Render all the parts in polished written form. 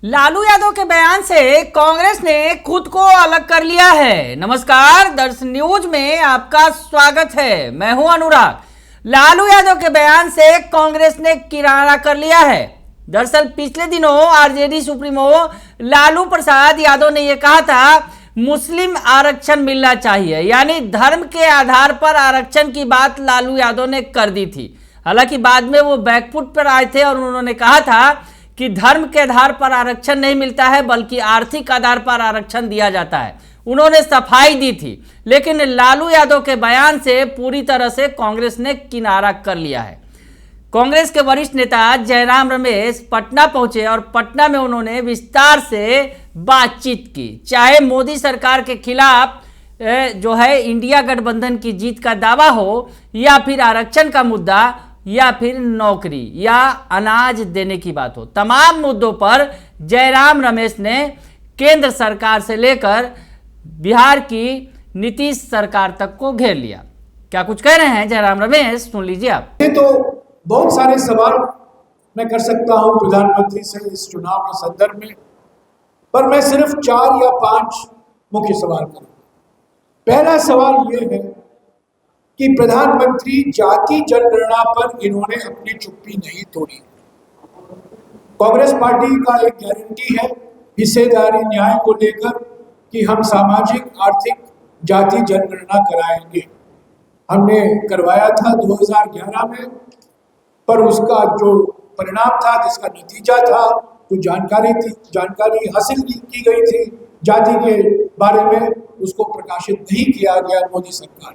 लालू यादव के बयान से कांग्रेस ने खुद को अलग कर लिया है। नमस्कार, दर्शन न्यूज में आपका स्वागत है। मैं हूं अनुराग। लालू यादव के बयान से कांग्रेस ने किनारा कर लिया है। दरअसल पिछले दिनों आरजेडी सुप्रीमो लालू प्रसाद यादव ने यह कहा था मुस्लिम आरक्षण मिलना चाहिए, यानी धर्म के आधार पर आरक्षण की बात लालू यादव ने कर दी थी। हालांकि बाद में वो बैकफुट पर आए थे और उन्होंने कहा था कि धर्म के आधार पर आरक्षण नहीं मिलता है, बल्कि आर्थिक आधार पर आरक्षण दिया जाता है। उन्होंने सफाई दी थी, लेकिन लालू यादव के बयान से पूरी तरह से कांग्रेस ने किनारा कर लिया है। कांग्रेस के वरिष्ठ नेता जयराम रमेश पटना पहुंचे और पटना में उन्होंने विस्तार से बातचीत की। चाहे मोदी सरकार के खिलाफ जो है इंडिया गठबंधन की जीत का दावा हो, या फिर आरक्षण का मुद्दा, या फिर नौकरी या अनाज देने की बात हो, तमाम मुद्दों पर जयराम रमेश ने केंद्र सरकार से लेकर बिहार की नीतीश सरकार तक को घेर लिया। क्या कुछ कह रहे हैं जयराम रमेश, सुन लीजिए आप। तो बहुत सारे सवाल मैं कर सकता हूं प्रधानमंत्री से इस चुनाव के संदर्भ में, पर मैं सिर्फ 4 या 5 मुख्य सवाल करूंगा। पहला सवाल यह है कि प्रधानमंत्री जाति जनगणना पर इन्होंने अपनी चुप्पी नहीं तोड़ी। कांग्रेस पार्टी का एक गारंटी है हिस्सेदारी न्याय को लेकर कि हम सामाजिक आर्थिक जाति जनगणना कराएंगे। हमने करवाया था 2011 में, पर उसका जो परिणाम था, जिसका नतीजा था, जो जानकारी हासिल की गई थी जाति के बारे में, उसको प्रकाशित नहीं किया गया मोदी सरकार।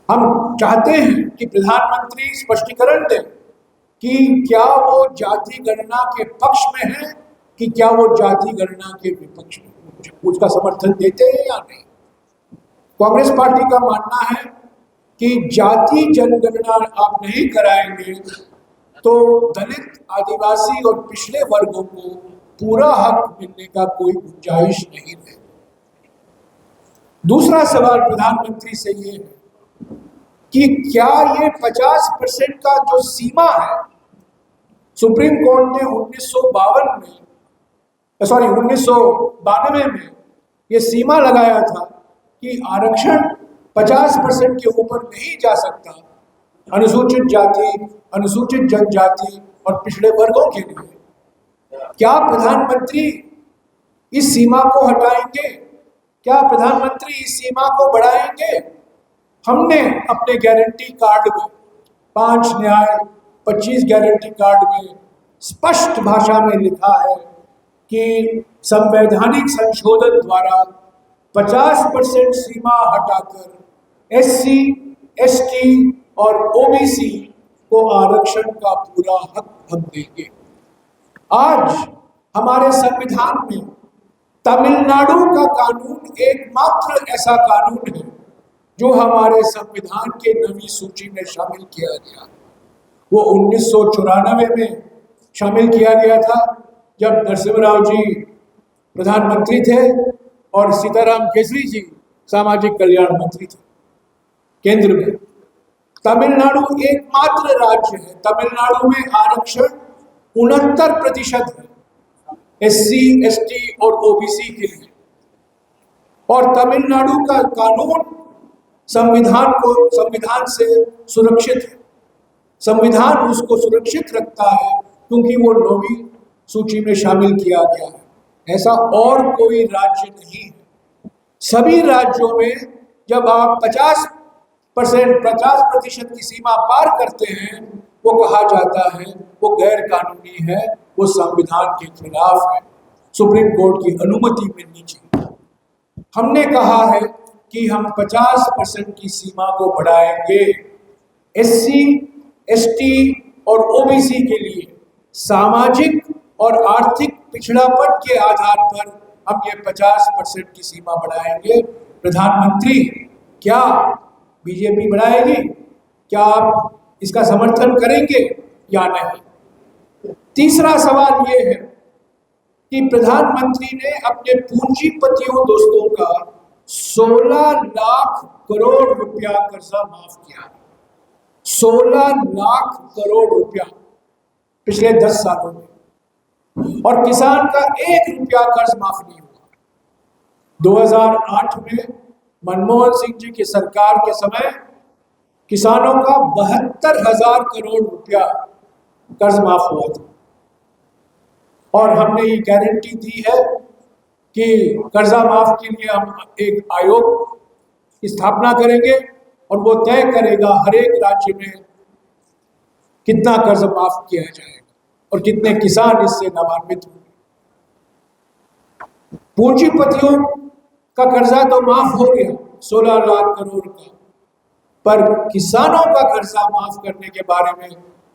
हम चाहते हैं कि प्रधानमंत्री स्पष्टीकरण दें कि क्या वो जाति गणना के पक्ष में है कि क्या वो जाति गणना के विपक्ष में, उसका समर्थन देते हैं या नहीं। कांग्रेस पार्टी का मानना है कि जाति जनगणना आप नहीं कराएंगे तो दलित, आदिवासी और पिछड़े वर्गों को पूरा हक मिलने का कोई गुंजाइश नहीं है। दूसरा सवाल प्रधानमंत्री से ये है कि क्या ये 50% का जो सीमा है, सुप्रीम कोर्ट ने 1992 में ये सीमा लगाया था कि आरक्षण 50% के ऊपर नहीं जा सकता अनुसूचित जाति, अनुसूचित जनजाति और पिछड़े वर्गों के लिए। क्या प्रधानमंत्री इस सीमा को हटाएंगे? क्या प्रधानमंत्री इस सीमा को बढ़ाएंगे? हमने अपने गारंटी कार्ड में 5 न्याय 25 गारंटी कार्ड में स्पष्ट भाषा में लिखा है कि संवैधानिक संशोधन द्वारा 50% सीमा हटाकर SC, ST और OBC को आरक्षण का पूरा हक हम देंगे। आज हमारे संविधान में तमिलनाडु का कानून एकमात्र ऐसा कानून है जो हमारे संविधान के नवी सूची में शामिल किया गया। वो 1994 में शामिल किया गया था, जब नरसिम्हा जी प्रधानमंत्री थे और सीताराम केसरी जी सामाजिक कल्याण मंत्री थे केंद्र में। तमिलनाडु एकमात्र राज्य है, तमिलनाडु में आरक्षण 69% है SC, ST और OBC के लिए। और तमिलनाडु का कानून संविधान से सुरक्षित है। संविधान उसको सुरक्षित रखता है क्योंकि वो 9वीं सूची में शामिल किया गया है। ऐसा और कोई राज्य नहीं है। सभी राज्यों में जब आप 50% की सीमा पार करते हैं, वो कहा जाता है वो गैर कानूनी है, वो संविधान के खिलाफ है, सुप्रीम कोर्ट की अनुमति मिलनी चाहिए। हमने कहा है कि हम 50% की सीमा को बढ़ाएंगे। SC, ST और OBC के लिए सामाजिक और आर्थिक पिछड़ापन के आधार पर हम ये 50% की सीमा बढ़ाएंगे। प्रधानमंत्री, क्या बीजेपी बढ़ाएगी? क्या आप इसका समर्थन करेंगे या नहीं? तीसरा सवाल ये है कि प्रधानमंत्री ने अपने पूंजीपतियों दोस्तों का 16 लाख करोड़ रुपया कर्जा माफ किया। 16 लाख करोड़ रुपया पिछले 10 सालों में। और किसान का 1 रुपया कर्ज माफ नहीं हुआ। 2008 में मनमोहन सिंह जी की सरकार के समय किसानों का 72,000 करोड़ रुपया कर्ज माफ हुआ था, और हमने ये गारंटी दी है कि कर्जा माफ के लिए हम एक आयोग की स्थापना करेंगे और वो तय करेगा हर एक राज्य में कितना कर्ज माफ किया जाएगा और कितने किसान इससे लाभान्वित होंगे। पूंजीपतियों का कर्जा तो माफ हो गया 16 लाख करोड़ का, पर किसानों का कर्जा माफ करने के बारे में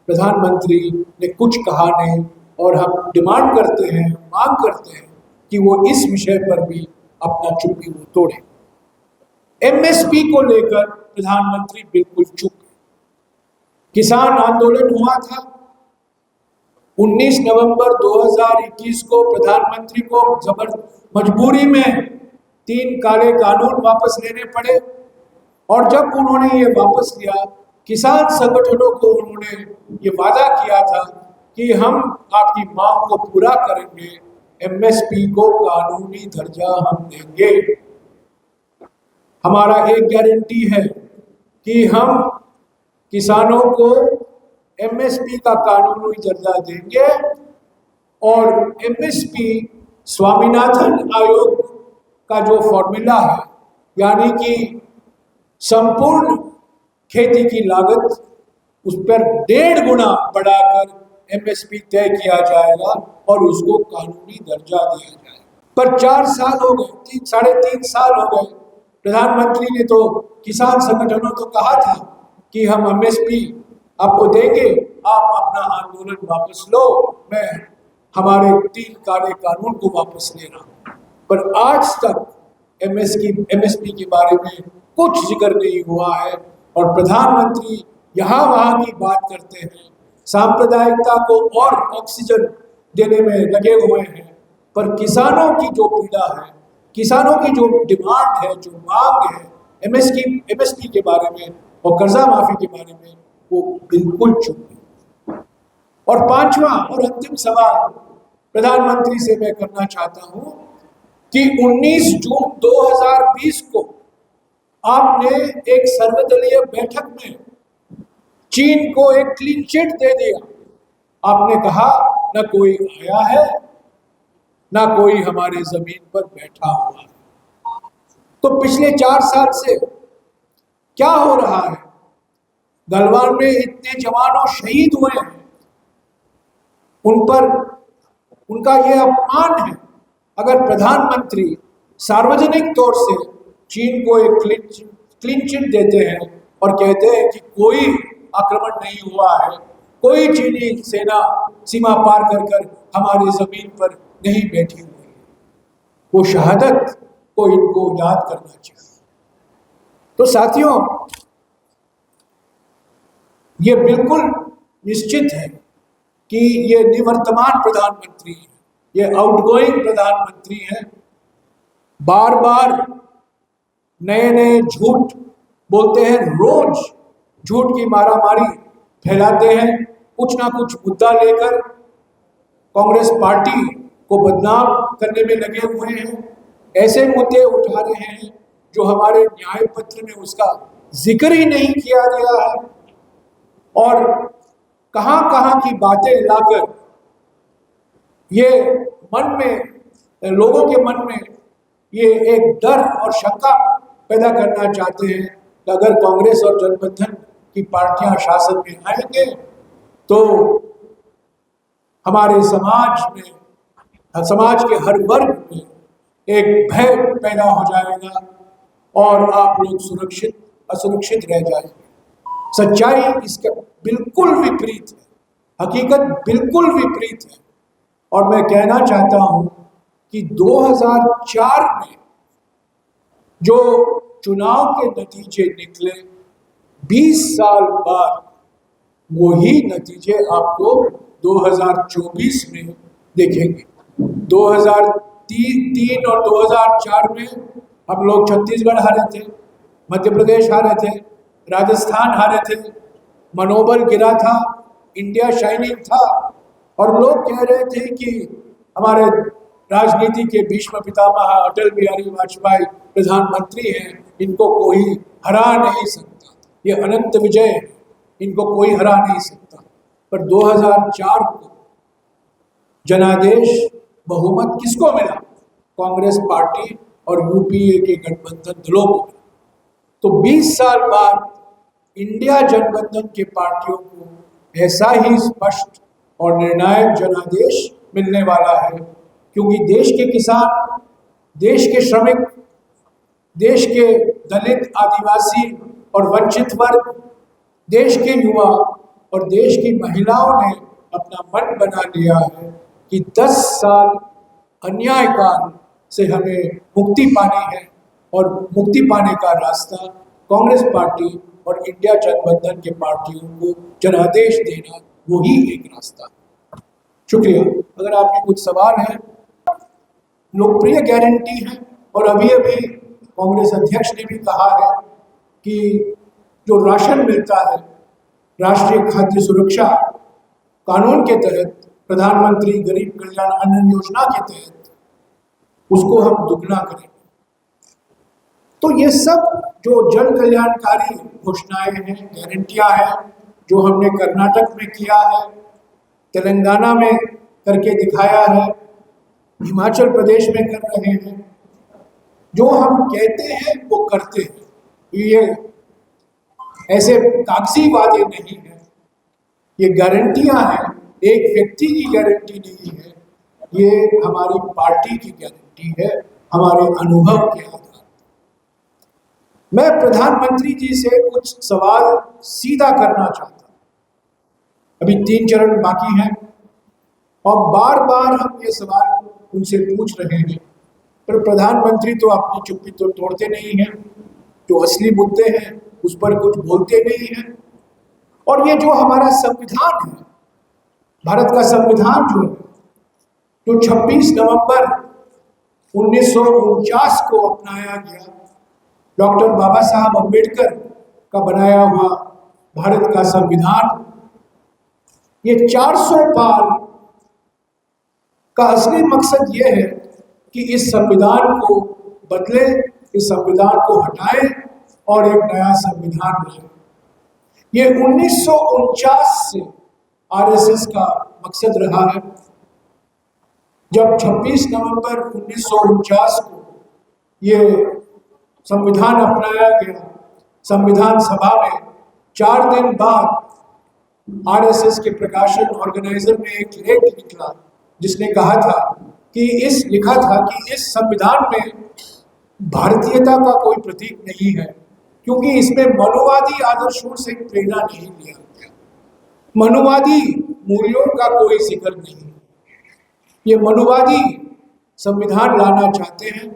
प्रधानमंत्री ने कुछ कहा नहीं, और हम डिमांड करते हैं, मांग करते हैं कि वो इस विषय पर भी अपना चुप्पी वो तोड़े। एमएसपी को लेकर प्रधानमंत्री बिल्कुल चुप है। किसान आंदोलन हुआ था 19 नवंबर 2021 को, प्रधानमंत्री को मजबूरी में 3 काले कानून वापस लेने पड़े, और जब उन्होंने ये वापस लिया, किसान संगठनों को उन्होंने ये वादा किया था कि हम आपकी मांग को पूरा करेंगे, एमएसपी को कानूनी दर्जा हम देंगे। हमारा एक गारंटी है कि हम किसानों को एमएसपी का कानूनी दर्जा देंगे, और एमएसपी स्वामीनाथन आयोग का जो फॉर्मूला है, यानी कि संपूर्ण खेती की लागत उस पर 1.5 गुना बढ़ाकर एमएसपी तय किया जाएगा और उसको कानूनी दर्जा दिया जाएगा। पर 4 साल हो गए, 3.5 साल हो गए, प्रधानमंत्री ने तो किसान संगठनों को कहा था कि हम एमएसपी आपको देंगे, आप अपना आंदोलन वापस लो, मैं हमारे 3 काले कानून को वापस ले रहा हूं। पर आज तक एमएसपी के बारे में कुछ जिक्र नहीं हुआ है, और प्रधानमंत्री यहाँ वहाँ की बात करते हैं, सांप्रदायिकता को और ऑक्सीजन देने में लगे हुए हैं, पर किसानों की जो पीड़ा है, किसानों की जो डिमांड है, जो मांग है एमएसपी के बारे में और कर्जा माफी के बारे में, वो बिल्कुल चुप है। और 5वां और अंतिम सवाल प्रधानमंत्री से मैं करना चाहता हूं कि 19 जून 2020 को आपने एक सर्वदलीय बैठक में चीन को एक क्लीन चिट दे दिया। आपने कहा न कोई आया है, ना कोई हमारे जमीन पर बैठा हुआ है। तो पिछले 4 साल से क्या हो रहा है? गलवान में इतने जवानों शहीद हुए हैं, उन पर उनका यह अपमान है। अगर प्रधानमंत्री सार्वजनिक तौर से चीन को एक क्लीन चिट देते हैं और कहते हैं कि कोई आक्रमण नहीं हुआ है, कोई चीनी सेना सीमा पार कर हमारी जमीन पर नहीं बैठी हुई है, वो शहादत को इनको याद करना चाहिए। तो साथियों, ये बिल्कुल निश्चित है कि ये निवर्तमान प्रधानमंत्री है, ये आउटगोइंग प्रधानमंत्री है, बार बार नए नए झूठ बोलते हैं, रोज झूठ की मारामारी फैलाते हैं, कुछ ना कुछ मुद्दा लेकर कांग्रेस पार्टी को बदनाम करने में लगे हुए हैं, ऐसे मुद्दे उठा रहे हैं जो हमारे न्याय पत्र में उसका जिक्र ही नहीं किया गया है, और कहां कहां की बातें लाकर ये मन में, लोगों के मन में ये एक डर और शंका पैदा करना चाहते हैं कि अगर कांग्रेस और गठबंधन की पार्टियां शासन में आएंगे तो हमारे समाज में, समाज के हर वर्ग में एक भय पैदा हो जाएगा और आप लोग असुरक्षित रह जाएंगे। सच्चाई इसका बिल्कुल विपरीत है, हकीकत बिल्कुल विपरीत है। और मैं कहना चाहता हूं कि 2004 में जो चुनाव के नतीजे निकले, 20 साल बाद वही नतीजे आपको 2024 में देखेंगे। 2003 और 2004 में हम लोग छत्तीसगढ़ हारे थे, मध्य प्रदेश हारे थे, राजस्थान हारे थे, मनोबल गिरा था, इंडिया शाइनिंग था, और लोग कह रहे थे कि हमारे राजनीति के भीष्म पितामह अटल बिहारी वाजपेयी प्रधानमंत्री हैं, इनको कोई हरा नहीं सकता, ये अनंत विजय है, इनको कोई हरा नहीं सकता। पर 2004 को जनादेश बहुमत किसको मिला? कांग्रेस पार्टी और यूपीए के गठबंधन दलों को। तो 20 साल बाद इंडिया गठबंधन के पार्टियों को ऐसा ही स्पष्ट और निर्णायक जनादेश मिलने वाला है, क्योंकि देश के किसान, देश के श्रमिक, देश के दलित, आदिवासी और वंचित वर्ग, देश के युवा और देश की महिलाओं ने अपना मन बना लिया है कि 10 साल अन्याय काल से हमें मुक्ति पानी है, और मुक्ति पाने का रास्ता कांग्रेस पार्टी और इंडिया गठबंधन के पार्टियों को जनादेश देना, वही एक रास्ता है। शुक्रिया। अगर आपके कुछ सवाल हैं। लोकप्रिय गारंटी है, और अभी अभी कांग्रेस अध्यक्ष ने भी कहा है कि जो राशन मिलता है राष्ट्रीय खाद्य सुरक्षा कानून के तहत, प्रधानमंत्री गरीब कल्याण अन्न योजना के तहत, उसको हम दुगना करेंगे। तो ये सब जो जन कल्याणकारी घोषणाएं हैं, गारंटियां हैं, जो हमने कर्नाटक में किया है, तेलंगाना में करके दिखाया है, हिमाचल प्रदेश में कर रहे हैं, जो हम कहते हैं वो करते हैं। ये ऐसे कागजी वादे नहीं है, ये गारंटियां हैं। एक व्यक्ति की गारंटी नहीं है, ये हमारी पार्टी की गारंटी है, हमारे अनुभव के आधार। मैं प्रधानमंत्री जी से कुछ सवाल सीधा करना चाहता हूं। अभी 3 चरण बाकी हैं और बार बार हम ये सवाल उनसे पूछ रहे हैं, पर प्रधानमंत्री तो अपनी चुप्पी तो तोड़ते नहीं हैं। जो असली मुद्दे हैं उस पर कुछ बोलते नहीं हैं। और ये जो हमारा संविधान है, भारत का संविधान जो है, जो 26 नवंबर 1949 को अपनाया गया, डॉक्टर बाबा साहब अम्बेडकर का बनाया हुआ भारत का संविधान, ये 400 पार का असली मकसद ये है कि इस संविधान को बदले, इस संविधान को हटाएं और एक नया संविधान लाएं। ये 1949 से आरएसएस का मकसद रहा है। जब 26 नवंबर 1949 को ये संविधान अपनाया गया, संविधान सभा में 4 दिन बाद आरएसएस के प्रकाशन ऑर्गेनाइजर में एक लेख निकला, जिसने कहा था कि लिखा था कि इस संविधान में भारतीयता का कोई प्रतीक नहीं है, क्योंकि इसमें मनुवादी आदर्शों से प्रेरणा नहीं लिया गया, मनुवादी मूल्यों का कोई जिक्र नहीं। ये मनुवादी संविधान लाना चाहते हैं।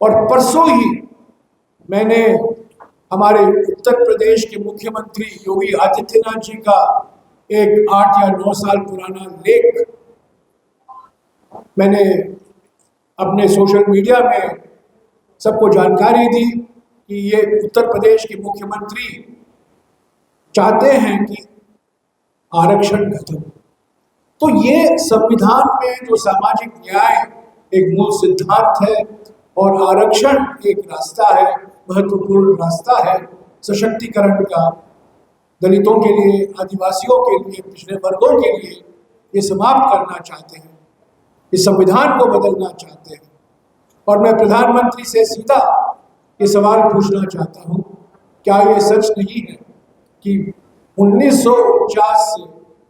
और परसों ही मैंने हमारे उत्तर प्रदेश के मुख्यमंत्री योगी आदित्यनाथ जी का एक 8 या 9 साल पुराना लेख मैंने अपने सोशल मीडिया में सबको जानकारी दी कि ये उत्तर प्रदेश के मुख्यमंत्री चाहते हैं कि आरक्षण खत्म। तो ये संविधान में जो सामाजिक न्याय एक मूल सिद्धांत है, और आरक्षण एक रास्ता है, महत्वपूर्ण रास्ता है सशक्तिकरण का, दलितों के लिए, आदिवासियों के लिए, पिछड़े वर्गों के लिए, ये समाप्त करना चाहते हैं, इस संविधान को बदलना चाहते हैं। और मैं प्रधानमंत्री से सीधा ये सवाल पूछना चाहता हूँ, क्या ये सच नहीं है कि 1949 से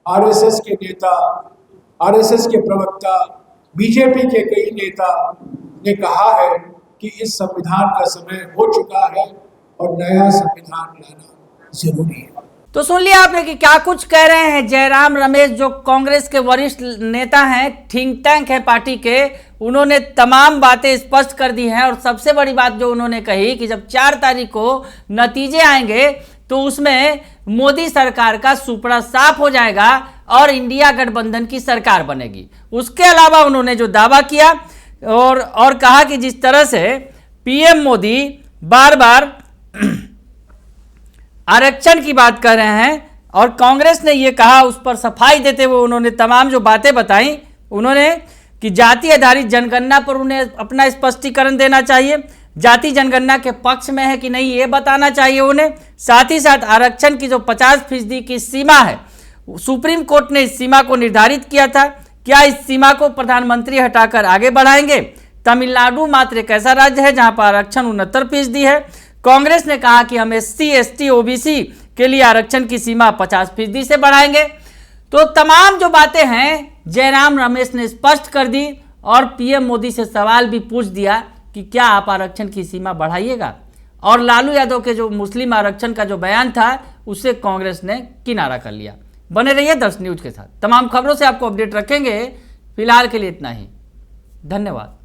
आरएसएस के नेता, आरएसएस के प्रवक्ता, बीजेपी के कई नेता ने कहा है कि इस संविधान का समय हो चुका है और नया संविधान लाना जरूरी है। तो सुन लिया आपने कि क्या कुछ कह रहे हैं जयराम रमेश, जो कांग्रेस के वरिष्ठ नेता हैं, थिंक टैंक है पार्टी के। उन्होंने तमाम बातें स्पष्ट कर दी हैं। और सबसे बड़ी बात जो उन्होंने कही कि जब 4 तारीख को नतीजे आएंगे तो उसमें मोदी सरकार का सुपड़ा साफ हो जाएगा और इंडिया गठबंधन की सरकार बनेगी। उसके अलावा उन्होंने जो दावा किया और कहा कि जिस तरह से पीएम मोदी बार बार आरक्षण की बात कर रहे हैं, और कांग्रेस ने ये कहा, उस पर सफाई देते हुए उन्होंने तमाम जो बातें बताई, उन्होंने कि जाति आधारित जनगणना पर उन्हें अपना स्पष्टीकरण देना चाहिए, जाति जनगणना के पक्ष में है कि नहीं ये बताना चाहिए उन्हें। साथ ही साथ आरक्षण की जो 50% की सीमा है, सुप्रीम कोर्ट ने इस सीमा को निर्धारित किया था, क्या इस सीमा को प्रधानमंत्री हटाकर आगे बढ़ाएंगे? तमिलनाडु मात्र एक ऐसा राज्य है जहां पर आरक्षण 69% है। कांग्रेस ने कहा कि हम SC, ST, OBC के लिए आरक्षण की सीमा 50% से बढ़ाएंगे। तो तमाम जो बातें हैं जयराम रमेश ने स्पष्ट कर दी और PM मोदी से सवाल भी पूछ दिया कि क्या आप आरक्षण की सीमा बढ़ाइएगा। और लालू यादव के जो मुस्लिम आरक्षण का जो बयान था उससे कांग्रेस ने किनारा कर लिया। बने रहिए दर्श न्यूज के साथ, तमाम खबरों से आपको अपडेट रखेंगे। फिलहाल के लिए इतना ही, धन्यवाद।